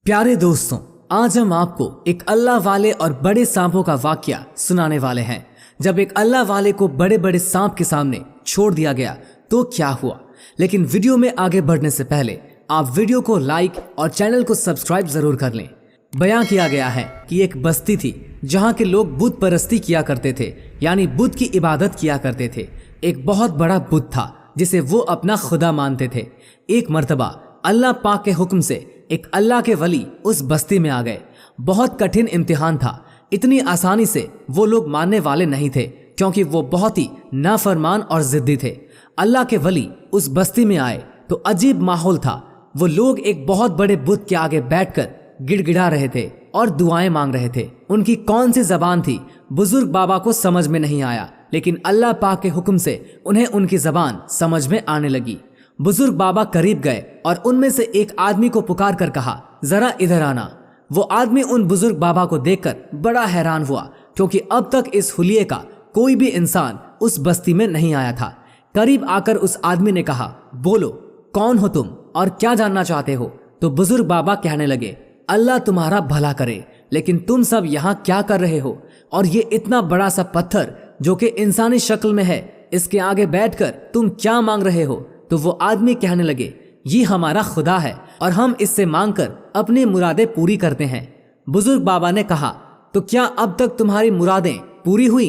प्यारे दोस्तों, आज हम आपको एक अल्लाह वाले और बड़े सांपों का वाकया सुनाने वाले हैं। जब एक अल्लाह वाले को बड़े बड़े सांप के सामने छोड़ दिया गया तो क्या हुआ। लेकिन वीडियो में आगे बढ़ने से पहले आप वीडियो को लाइक और चैनल को सब्सक्राइब जरूर कर लें। बयां किया गया है कि एक बस्ती थी जहां के लोग बुत परस्ती किया करते थे, यानी बुत की इबादत किया करते थे। एक बहुत बड़ा बुत था जिसे वो अपना खुदा मानते थे। एक मर्तबा अल्लाह पाक के हुक्म से एक अल्लाह के वली उस बस्ती में आ गए। बहुत कठिन इम्तिहान था। इतनी आसानी से वो लोग मानने वाले नहीं थे क्योंकि वो बहुत ही नाफरमान और जिद्दी थे। अल्लाह के वली उस बस्ती में आए तो अजीब माहौल था। वो लोग एक बहुत बड़े बुत के आगे बैठकर गिड़गिड़ा रहे थे और दुआएं मांग रहे थे। उनकी कौन सी जबान थी बुजुर्ग बाबा को समझ में नहीं आया, लेकिन अल्लाह पाक के हुक्म से उन्हें उनकी जबान समझ में आने लगी। बुजुर्ग बाबा करीब गए और उनमें से एक आदमी को पुकार कर कहा, जरा इधर आना। वो आदमी उन बुजुर्ग बाबा को देखकर बड़ा हैरान हुआ क्योंकि अब तक इस हुलिये का कोई भी इंसान उस बस्ती में नहीं आया था। करीब आकर उस आदमी ने कहा, बोलो कौन हो तुम और क्या जानना चाहते हो। तो बुजुर्ग बाबा कहने लगे, अल्लाह तुम्हारा भला करे, लेकिन तुम सब यहाँ क्या कर रहे हो और ये इतना बड़ा सा पत्थर जो कि इंसानी शक्ल में है, इसके आगे बैठकर तुम क्या मांग रहे हो। तो वो आदमी कहने लगे, ये हमारा खुदा है और हम इससे मांगकर अपनी मुरादें पूरी करते हैं। बुजुर्ग बाबा ने कहा, तो क्या अब तक तुम्हारी मुरादें पूरी हुई।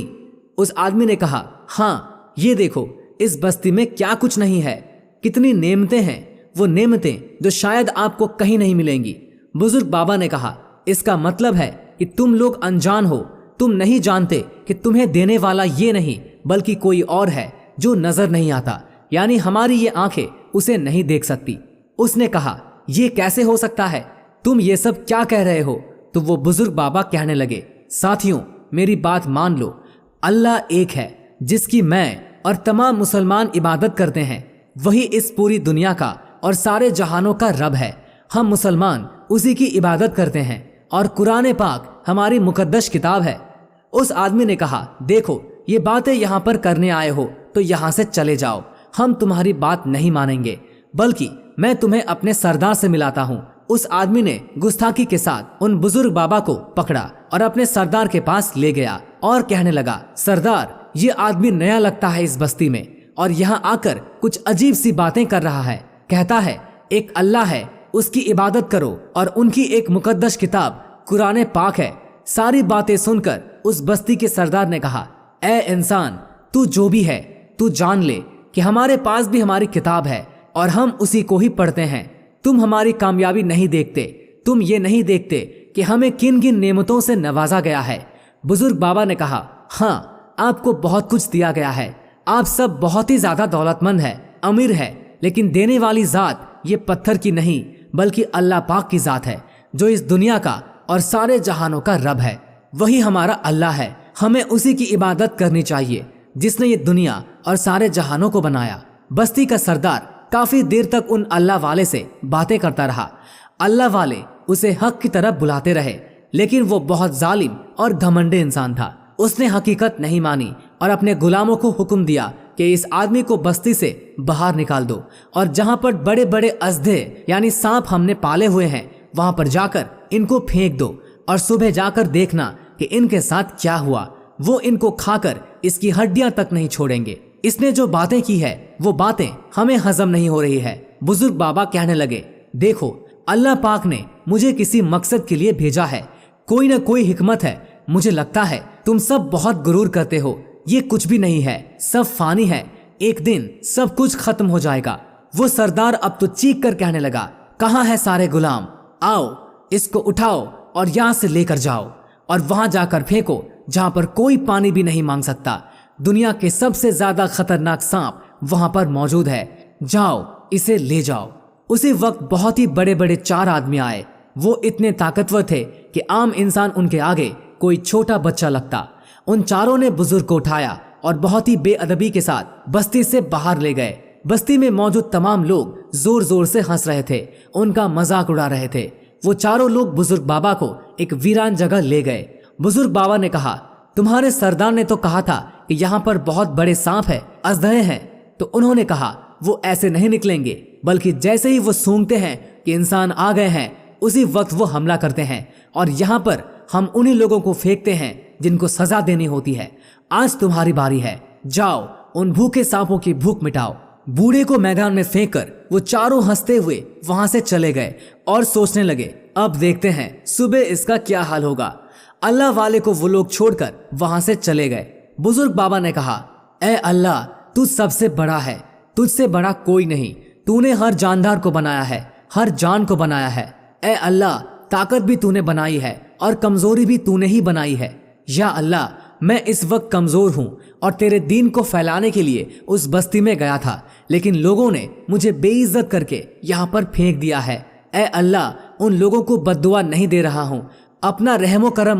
उस आदमी ने कहा, हाँ, ये देखो इस बस्ती में क्या कुछ नहीं है, कितनी नेमतें हैं, वो नेमतें जो शायद आपको कहीं नहीं मिलेंगी। बुजुर्ग बाबा ने कहा, इसका मतलब है कि तुम लोग अनजान हो, तुम नहीं जानते कि तुम्हें देने वाला ये नहीं बल्कि कोई और है जो नजर नहीं आता, यानी हमारी ये आंखें उसे नहीं देख सकती। उसने कहा, ये कैसे हो सकता है, तुम ये सब क्या कह रहे हो। तो वो बुजुर्ग बाबा कहने लगे, साथियों मेरी बात मान लो, अल्लाह एक है जिसकी मैं और तमाम मुसलमान इबादत करते हैं। वही इस पूरी दुनिया का और सारे जहानों का रब है। हम मुसलमान उसी की इबादत करते हैं और कुरान पाक हमारी मुकद्दस किताब है। उस आदमी ने कहा, देखो ये बातें यहाँ पर करने आए हो तो यहाँ से चले जाओ, हम तुम्हारी बात नहीं मानेंगे, बल्कि मैं तुम्हें अपने सरदार से मिलाता हूँ। उस आदमी ने गुस्ताखी के साथ उन बुजुर्ग बाबा को पकड़ा और अपने सरदार के पास ले गया और कहने लगा, सरदार ये आदमी नया लगता है इस बस्ती में और यहाँ आकर कुछ अजीब सी बातें कर रहा है। कहता है एक अल्लाह है, उसकी इबादत करो और उनकी एक मुकद्दस किताब कुरान पाक है। सारी बातें सुनकर उस बस्ती के सरदार ने कहा, ए इंसान, तू जो भी है तू जान ले कि हमारे पास भी हमारी किताब है और हम उसी को ही पढ़ते हैं। तुम हमारी कामयाबी नहीं देखते, तुम ये नहीं देखते कि हमें किन किन नेमतों से नवाजा गया है। बुजुर्ग बाबा ने कहा, हाँ, आपको बहुत कुछ दिया गया है, आप सब बहुत ही ज्यादा दौलतमंद है, अमीर है, लेकिन देने वाली जात ये पत्थर की नहीं बल्कि अल्लाह पाक की जात है जो इस दुनिया का और सारे जहानों का रब है। वही हमारा अल्लाह है, हमें उसी की इबादत करनी चाहिए जिसने ये दुनिया और सारे जहानों को बनाया। बस्ती का सरदार काफी देर तक उन अल्लाह वाले से बातें करता रहा। अल्लाह वाले उसे हक की तरफ बुलाते रहे, लेकिन वो बहुत जालिम और घमंडे इंसान था। उसने हकीकत नहीं मानी और अपने गुलामों को हुक्म दिया कि इस आदमी को बस्ती से बाहर निकाल दो और जहां पर बड़े बड़े अजदे यानी सांप हमने पाले हुए हैं वहां पर जाकर इनको फेंक दो और सुबह जाकर देखना कि इनके साथ क्या हुआ। वो इनको खाकर इसकी हड्डियां तक नहीं छोड़ेंगे। इसने जो बातें की है वो बातें हमें हजम नहीं हो रही है। बुजुर्ग बाबा कहने लगे, देखो अल्लाह पाक ने मुझे किसी मकसद के लिए भेजा है, कोई ना कोई हिकमत है। मुझे लगता है तुम सब बहुत गुरूर करते हो, ये कुछ भी नहीं है, सब फानी है, एक दिन सब कुछ खत्म हो जाएगा। वो सरदार अब तो चीख कर कहने लगा, कहाँ है सारे गुलाम, आओ इसको उठाओ और यहाँ से लेकर जाओ और वहां जाकर फेंको जहां पर कोई पानी भी नहीं मांग सकता। दुनिया के सबसे ज्यादा खतरनाक सांप वहां पर मौजूद है, जाओ इसे ले जाओ। उसी वक्त बहुत ही बड़े बड़े 4 आदमी आए। वो इतने ताकतवर थे कि आम इंसान उनके आगे कोई छोटा बच्चा लगता। उन चारों ने बुजुर्ग को उठाया और बहुत ही बेअदबी के साथ बस्ती से बाहर ले गए। बस्ती में मौजूद तमाम लोग जोर जोर से हंस रहे थे, उनका मजाक उड़ा रहे थे। वो चारों लोग बुजुर्ग बाबा को एक वीरान जगह ले गए। बुजुर्ग बाबा ने कहा, तुम्हारे सरदार ने तो कहा था कि यहाँ पर बहुत बड़े सांप है, अजदहे हैं। तो उन्होंने कहा, वो ऐसे नहीं निकलेंगे, बल्कि जैसे ही वो सूंघते हैं कि इंसान आ गए हैं, उसी वक्त वो हमला करते हैं और यहाँ पर हम उन्हीं लोगों को फेंकते हैं जिनको सजा देनी होती है। आज तुम्हारी बारी है, जाओ उन भूखे सांपों की भूख मिटाओ। बूढ़े को मैदान में फेंक कर वो चारों हंसते हुए वहां से चले गए और सोचने लगे, अब देखते हैं सुबह इसका क्या हाल होगा। अल्लाह वाले को वो लोग छोड़कर वहां से चले गए। बुजुर्ग बाबा ने कहा, ए अल्लाह, तू सबसे बड़ा है, तुझसे बड़ा कोई नहीं। तूने हर जानदार को बनाया है, हर जान को बनाया है। ए अल्लाह, ताकत भी तूने बनाई है और कमजोरी भी तूने ही बनाई है। या अल्लाह, मैं इस वक्त कमजोर हूँ और तेरे दीन को फैलाने के लिए उस बस्ती में गया था, लेकिन लोगों ने मुझे बेइज्जत करके यहाँ पर फेंक दिया है। ए अल्लाह, उन लोगों को बद्दुआ नहीं दे रहा हूँ, अपना रहमो करम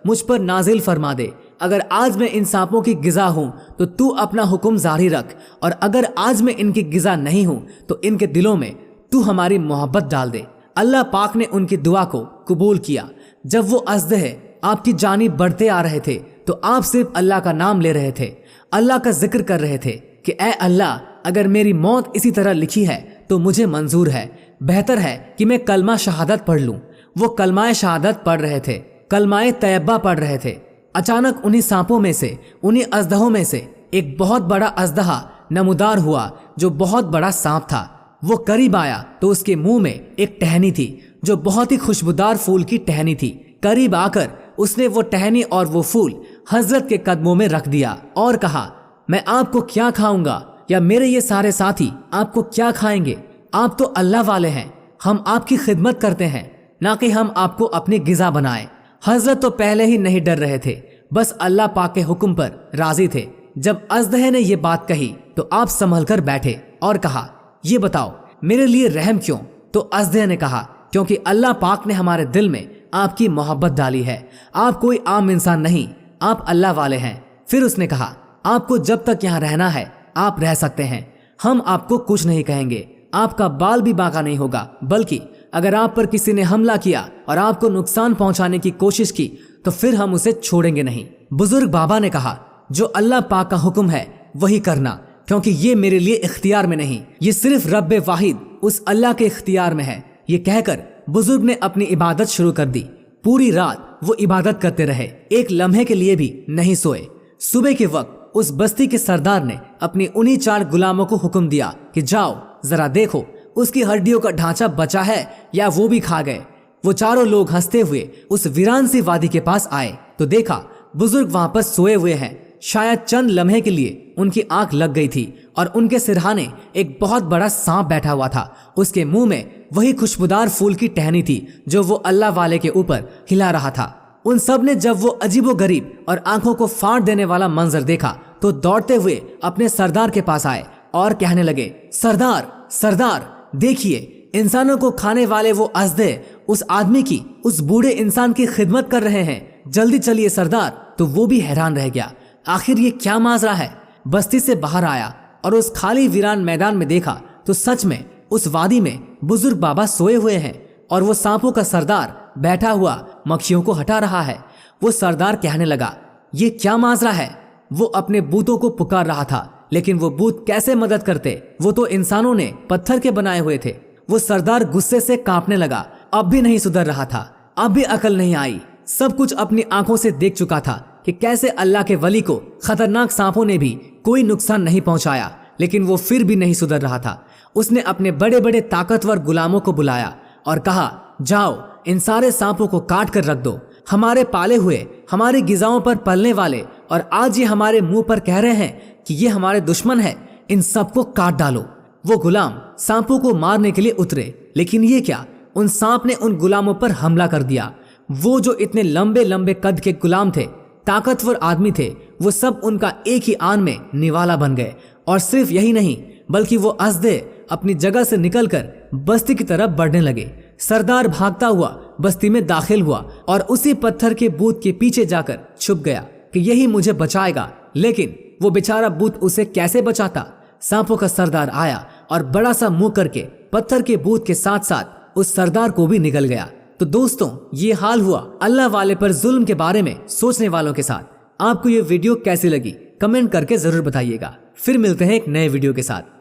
मुझ पर नाजिल फरमा दे। अगर आज मैं इन सांपों की गिजा हूँ तो तू अपना हुक्म जारी रख, और अगर आज मैं इनकी गिजा नहीं हूँ तो इनके दिलों में तू हमारी मोहब्बत डाल दे। अल्लाह पाक ने उनकी दुआ को कबूल किया। जब वो अज़दह आपकी जानिब बढ़ते आ रहे थे तो आप सिर्फ अल्लाह का नाम ले रहे थे, अल्लाह का जिक्र कर रहे थे कि ए अल्लाह, अगर मेरी मौत इसी तरह लिखी है तो मुझे मंजूर है, बेहतर है कि मैं कलमा शहादत पढ़ लूं। वो कलमाए शहादत पढ़ रहे थे, कलमाए तैयबा पढ़ रहे थे। अचानक उन्हीं सांपों में से, उन्हीं अजदहों में से एक बहुत बड़ा अजदहा नमूदार हुआ जो बहुत बड़ा सांप था। वो करीब आया तो उसके मुंह में एक टहनी थी जो बहुत ही खुशबूदार फूल की टहनी थी। करीब आकर उसने वो टहनी और वो फूल हजरत के कदमों में रख दिया और कहा, मैं आपको क्या खाऊंगा या मेरे ये सारे साथी आपको क्या खाएंगे? आप तो अल्लाह वाले हैं, हम आपकी खिदमत करते हैं, ना कि हम आपको अपनी गिजा बनाए। हजरत तो पहले ही नहीं डर रहे थे, बस अल्लाह पाक के हुक्म पर राजी थे। जब अजदह ने ये बात कही तो आप संभल कर बैठे और कहा, ये बताओ मेरे लिए रहम क्यों? तो अजदह ने कहा, क्योंकि अल्लाह पाक ने हमारे दिल में आपकी मोहब्बत डाली है। आप कोई आम इंसान नहीं, आप अल्लाह वाले हैं। फिर उसने कहा, आपको जब तक यहाँ रहना है आप रह सकते हैं, हम आपको कुछ नहीं कहेंगे, आपका बाल भी बांका नहीं होगा, बल्कि अगर आप पर किसी ने हमला किया और आपको नुकसान पहुंचाने की कोशिश की तो फिर हम उसे छोड़ेंगे नहीं। बुजुर्ग बाबा ने कहा, जो अल्लाह पाक का हुक्म है वही करना, क्योंकि ये मेरे लिए इख्तियार में नहीं, ये सिर्फ रब्बे वाहिद उस अल्लाह के इख्तियार में है। ये कहकर बुजुर्ग ने अपनी इबादत शुरू कर दी। पूरी रात वो इबादत करते रहे, एक लम्हे के लिए भी नहीं सोए। सुबह के वक्त उस बस्ती के सरदार ने अपनी उन्हीं 4 गुलामों को हुक्म दिया कि जाओ जरा देखो उसकी हड्डियों का ढांचा बचा है या वो भी खा गए। वो चारों लोग हंसते हुए उस वीरान सी वादी के पास आए तो देखा बुजुर्ग वहां पर सोए हुए हैं। शायद चंद लम्हे के लिए उनकी आंख लग गई थी और उनके सिरहाने एक बहुत बड़ा सांप बैठा हुआ था। उसके मुंह में वही खुशबूदार फूल की टहनी थी जो वो अल्लाह वाले के ऊपर हिला रहा था। उन सब ने जब वो अजीबो गरीब और आंखों को फाड़ देने वाला मंजर देखा तो दौड़ते हुए अपने सरदार के पास आए और कहने लगे, सरदार सरदार, देखिए इंसानों को खाने वाले वो अजदह उस आदमी की, उस बूढ़े इंसान की खिदमत कर रहे हैं, जल्दी चलिए सरदार। तो वो भी हैरान रह गया, आखिर ये क्या माजरा है। बस्ती से बाहर आया और उस खाली वीरान मैदान में देखा तो सच में उस वादी में बुजुर्ग बाबा सोए हुए हैं और वो सांपों का सरदार बैठा हुआ मक्खियों को हटा रहा है। वो सरदार कहने लगा, ये क्या माजरा है। वो अपने बूतों को पुकार रहा था, लेकिन वो बूत कैसे मदद करते, वो तो इंसानों ने पत्थर के बनाए हुए थे। वो सरदार गुस्से से कांपने लगा, अब भी नहीं सुधर रहा था, अब भी अकल नहीं आई। सब कुछ अपनी आंखों से देख चुका था कि कैसे अल्लाह के वली को खतरनाक सांपों ने भी कोई नुकसान नहीं पहुंचाया, लेकिन वो फिर भी नहीं सुधर रहा था। उसने अपने बड़े बड़े ताकतवर गुलामों को बुलाया और कहा, जाओ इन सारे सांपों को काट कर रख दो। हमारे पाले हुए, हमारी गिजाओं पर पलने वाले, और आज ये हमारे मुंह पर कह रहे हैं कि ये हमारे दुश्मन है, इन सबको काट डालो। वो गुलाम सांपों को मारने के लिए उतरे, लेकिन ये क्या, उन सांप ने उन गुलामों पर हमला कर दिया। वो जो इतने लंबे लंबे कद के गुलाम थे, ताकतवर आदमी थे, वो सब उनका एक ही आन में निवाला बन गए। और सिर्फ यही नहीं, बल्कि वो अजदह अपनी जगह से निकलकर बस्ती की तरफ बढ़ने लगे। सरदार भागता हुआ बस्ती में दाखिल हुआ और उसी पत्थर के बूत के पीछे जाकर छुप गया कि यही मुझे बचाएगा, लेकिन वो बेचारा बूत उसे कैसे बचाता। सांपों का सरदार आया और बड़ा सा मुंह करके पत्थर के बूत के साथ साथ उस सरदार को भी निगल गया। तो दोस्तों, ये हाल हुआ अल्लाह वाले पर जुल्म के बारे में सोचने वालों के साथ। आपको ये वीडियो कैसी लगी कमेंट करके जरूर बताइएगा। फिर मिलते हैं एक नए वीडियो के साथ।